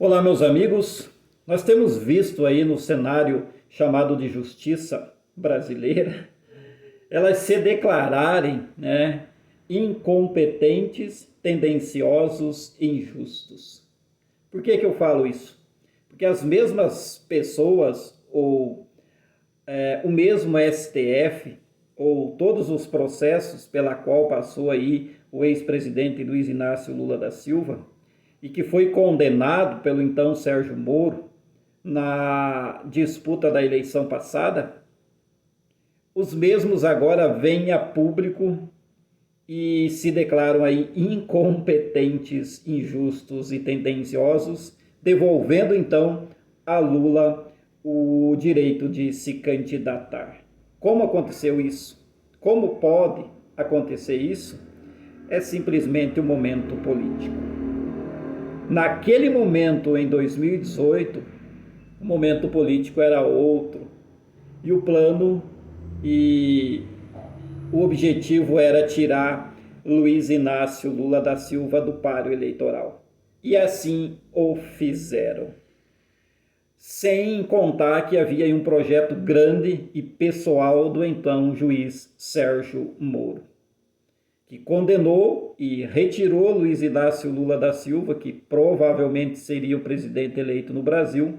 Olá, meus amigos. Nós temos visto aí no cenário chamado de justiça brasileira, elas se declararem, incompetentes, tendenciosos e injustos. Por que eu falo isso? Porque as mesmas pessoas, ou o mesmo STF, ou todos os processos pela qual passou aí o ex-presidente Luiz Inácio Lula da Silva, e que foi condenado pelo então Sérgio Moro na disputa da eleição passada, os mesmos agora vêm a público e se declaram aí incompetentes, injustos e tendenciosos, devolvendo então a Lula o direito de se candidatar. Como aconteceu isso? Como pode acontecer isso? É simplesmente um momento político. Naquele momento, em 2018, o momento político era outro. E o plano e o objetivo era tirar Luiz Inácio Lula da Silva do páreo eleitoral. E assim o fizeram. Sem contar que havia um projeto grande e pessoal do então juiz Sérgio Moro, que condenou e retirou Luiz Inácio Lula da Silva, que provavelmente seria o presidente eleito no Brasil,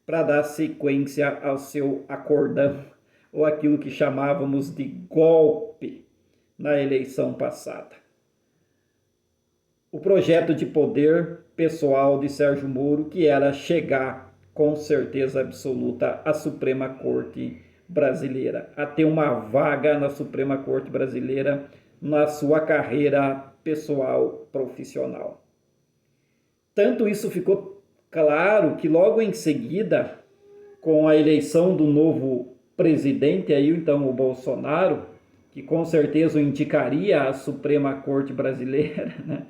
para dar sequência ao seu acordão, ou aquilo que chamávamos de golpe na eleição passada. O projeto de poder pessoal de Sérgio Moro, que era chegar com certeza absoluta à Suprema Corte Brasileira, a ter uma vaga na Suprema Corte Brasileira na sua carreira pessoal profissional. Tanto isso ficou claro que logo em seguida, com a eleição do novo presidente, aí então o Bolsonaro, que com certeza o indicaria à Suprema Corte Brasileira, né,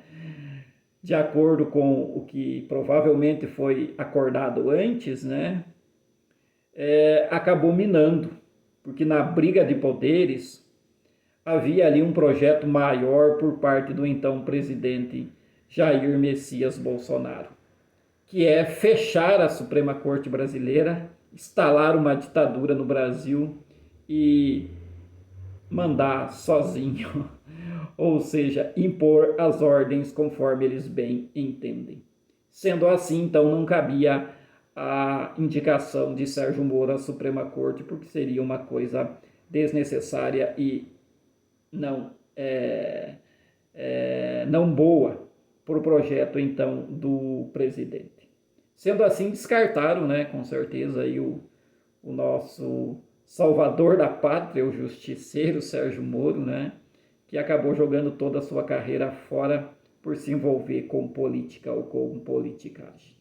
de acordo com o que provavelmente foi acordado antes, acabou minando, porque na briga de poderes havia ali um projeto maior por parte do então presidente Jair Messias Bolsonaro, que é fechar a Suprema Corte Brasileira, instalar uma ditadura no Brasil e mandar sozinho, ou seja, impor as ordens conforme eles bem entendem. Sendo assim, então, não cabia a indicação de Sérgio Moro à Suprema Corte, porque seria uma coisa desnecessária e não boa para o projeto, então, do presidente. Sendo assim, descartaram, com certeza, aí o nosso salvador da pátria, o justiceiro Sérgio Moro, que acabou jogando toda a sua carreira fora por se envolver com política ou com politicagem.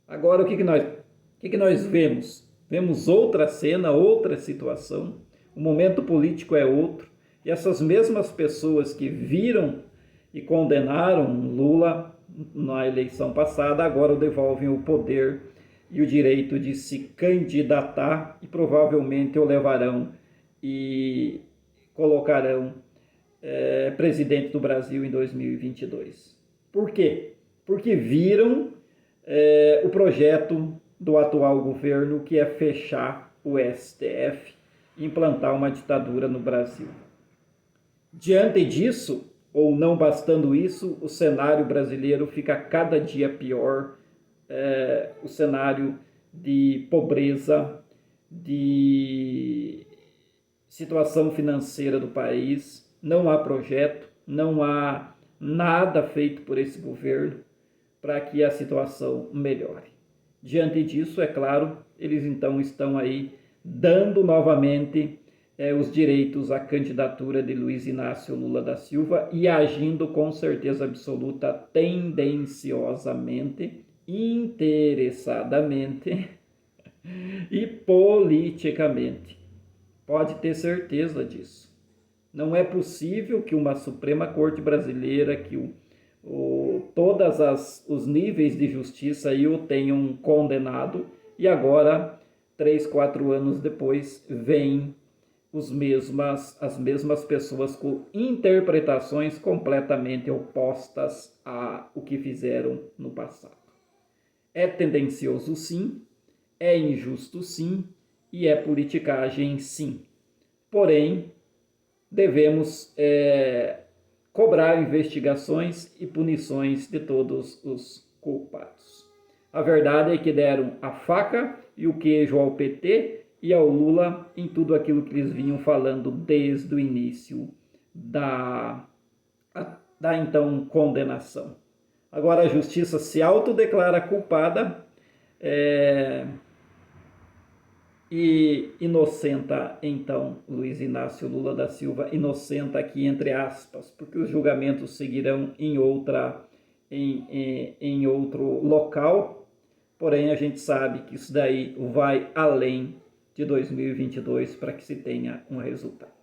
Agora, o que nós vemos? Vemos outra cena, outra situação, o momento político é outro, e essas mesmas pessoas que viram e condenaram Lula na eleição passada, agora devolvem o poder e o direito de se candidatar e provavelmente o levarão e colocarão presidente do Brasil em 2022. Por quê? Porque viram o projeto do atual governo, que é fechar o STF e implantar uma ditadura no Brasil. Diante disso, ou não bastando isso, o cenário brasileiro fica cada dia pior, o cenário de pobreza, de situação financeira do país, não há projeto, não há nada feito por esse governo para que a situação melhore. Diante disso, é claro, eles então estão aí dando novamente os direitos à candidatura de Luiz Inácio Lula da Silva e agindo com certeza absoluta, tendenciosamente, interessadamente e politicamente. Pode ter certeza disso. Não é possível que uma Suprema Corte Brasileira, que todos os níveis de justiça aí o tenham condenado e agora, 3, 4 anos depois, vem as mesmas pessoas com interpretações completamente opostas a o que fizeram no passado. é tendencioso sim, é injusto sim e é politicagem sim. Porém, devemos cobrar investigações e punições de todos os culpados. A verdade é que deram a faca e o queijo ao PT e ao Lula em tudo aquilo que eles vinham falando desde o início da então condenação. Agora a justiça se autodeclara culpada e inocenta então Luiz Inácio Lula da Silva, inocenta aqui entre aspas, porque os julgamentos seguirão em outro local, porém a gente sabe que isso daí vai além de 2022 para que se tenha um resultado.